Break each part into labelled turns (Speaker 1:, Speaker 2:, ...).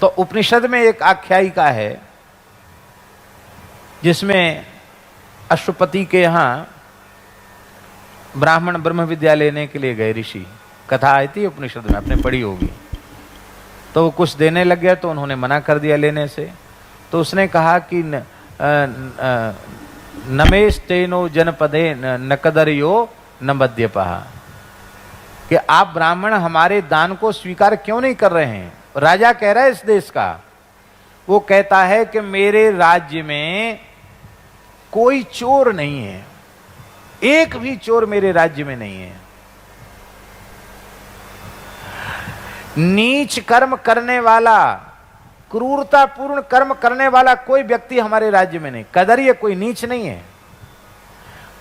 Speaker 1: तो उपनिषद में एक आख्यायिका है जिसमें अश्वपति के यहाँ ब्राह्मण ब्रह्म विद्या लेने के लिए गए ऋषि। कथा आई थी उपनिषद में, आपने पढ़ी होगी। तो वो कुछ देने लग गया तो उन्होंने मना कर दिया लेने से। तो उसने कहा कि नमेस्तेनो जनपदे नकदर्यो न मद्यपः, कि आप ब्राह्मण हमारे दान को स्वीकार क्यों नहीं कर रहे हैं। राजा कह रहा है इस देश का, वो कहता है कि मेरे राज्य में कोई चोर नहीं है, एक भी चोर मेरे राज्य में नहीं है। नीच कर्म करने वाला, क्रूरतापूर्ण कर्म करने वाला कोई व्यक्ति हमारे राज्य में नहीं। कदर्य कोई नीच नहीं है।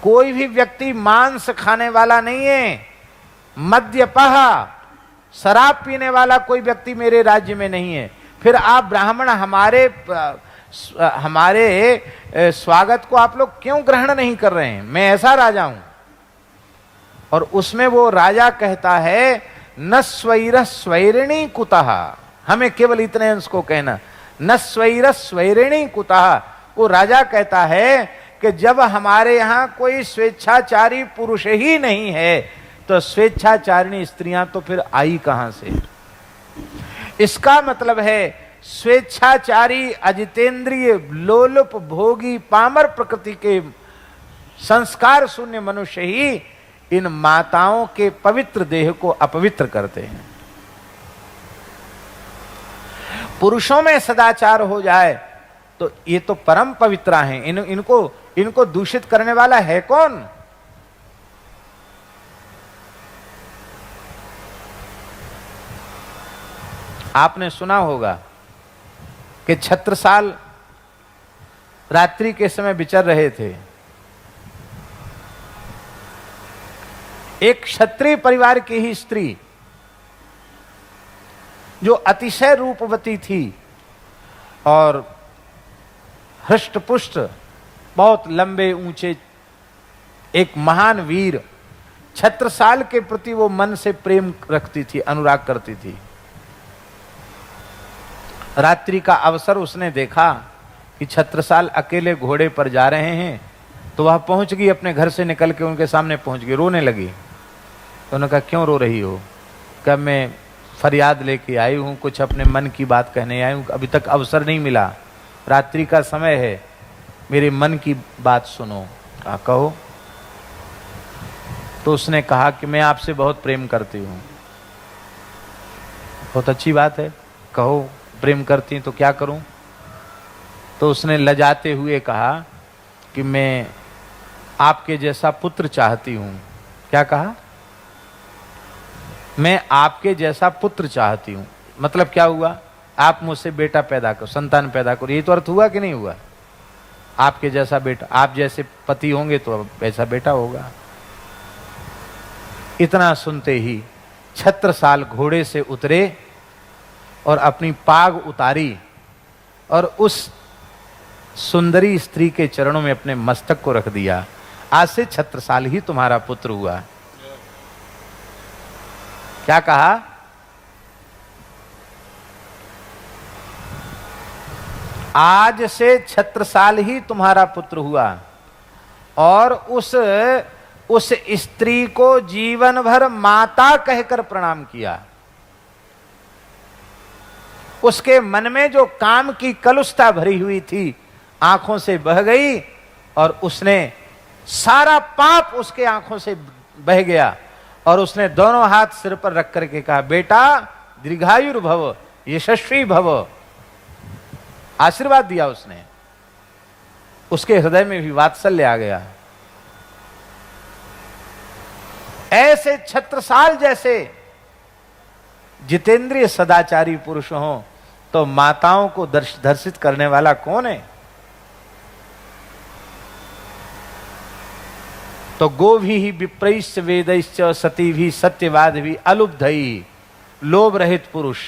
Speaker 1: कोई भी व्यक्ति मांस खाने वाला नहीं है। मद्यपः, शराब पीने वाला कोई व्यक्ति मेरे राज्य में नहीं है। फिर आप ब्राह्मण हमारे स्वागत को आप लोग क्यों ग्रहण नहीं कर रहे हैं। मैं ऐसा राजा हूं। और उसमें वो राजा कहता है न स्वैरः स्वैरिणी कुतः, हमें केवल इतने अंश को कहना, न स्वैरः स्वैरिणी कुतः। वो राजा कहता है कि जब हमारे यहां कोई स्वेच्छाचारी पुरुष ही नहीं है तो स्वेच्छाचारिणी स्त्रियां तो फिर आई कहां से। इसका मतलब है स्वेच्छाचारी अजितेंद्रिय लोलुप भोगी पामर प्रकृति के संस्कार शून्य मनुष्य ही इन माताओं के पवित्र देह को अपवित्र करते हैं। पुरुषों में सदाचार हो जाए तो ये तो परम पवित्र हैं। इनको दूषित करने वाला है कौन। आपने सुना होगा कि छत्रसाल रात्रि के समय विचर रहे थे। एक क्षत्रिय परिवार की ही स्त्री जो अतिशय रूपवती थी और हृष्टपुष्ट, बहुत लंबे ऊंचे, एक महान वीर, छत्रसाल के प्रति वो मन से प्रेम रखती थी, अनुराग करती थी। रात्रि का अवसर उसने देखा कि छत्रसाल अकेले घोड़े पर जा रहे हैं, तो वह पहुंच गई, अपने घर से निकल के उनके सामने पहुंच गई, रोने लगी। तो उन्होंने कहा क्यों रो रही हो। कहा मैं फरियाद लेके आई हूं, कुछ अपने मन की बात कहने आई हूं, अभी तक अवसर नहीं मिला, रात्रि का समय है, मेरे मन की बात सुनो। कहा कहो। तो उसने कहा कि मैं आपसे बहुत प्रेम करती हूं। बहुत अच्छी बात है, कहो प्रेम करती तो क्या करूं। तो उसने लजाते हुए कहा कि मैं आपके जैसा पुत्र चाहती हूं। क्या कहा। मैं आपके जैसा पुत्र चाहती हूं। मतलब क्या हुआ, आप मुझसे बेटा पैदा करो, संतान पैदा करो। ये तो अर्थ हुआ कि नहीं हुआ। आपके जैसा बेटा, आप जैसे पति होंगे तो वैसा बेटा होगा। इतना सुनते ही छत्रसाल घोड़े से उतरे और अपनी पाग उतारी और उस सुंदरी स्त्री के चरणों में अपने मस्तक को रख दिया। आज से छत्रसाल ही तुम्हारा पुत्र हुआ। क्या कहा। आज से छत्रसाल ही तुम्हारा पुत्र हुआ। और उस स्त्री को जीवन भर माता कहकर प्रणाम किया। उसके मन में जो काम की कलुषता भरी हुई थी आंखों से बह गई और उसने सारा पाप उसके आंखों से बह गया। और उसने दोनों हाथ सिर पर रख करके कहा बेटा दीर्घायुर भव, यशस्वी भव। आशीर्वाद दिया उसने। उसके हृदय में भी वात्सल्य आ गया। ऐसे छत्रसाल जैसे जितेंद्रिय सदाचारी पुरुष हो तो माताओं को दर्शित करने वाला कौन है। तो गो भी विप्रैश्च वेदैश्च सती भी सत्यवाद भी अलुब्धई, लोभ रहित पुरुष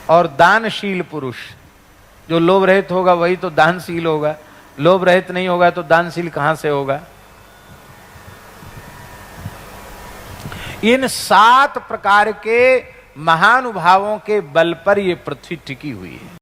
Speaker 1: और दानशील पुरुष। जो लोभ रहित होगा वही तो दानशील होगा, लोभ रहित नहीं होगा तो दानशील कहां से होगा। इन 7 प्रकार के महानुभावों के बल पर ये पृथ्वी टिकी हुई है।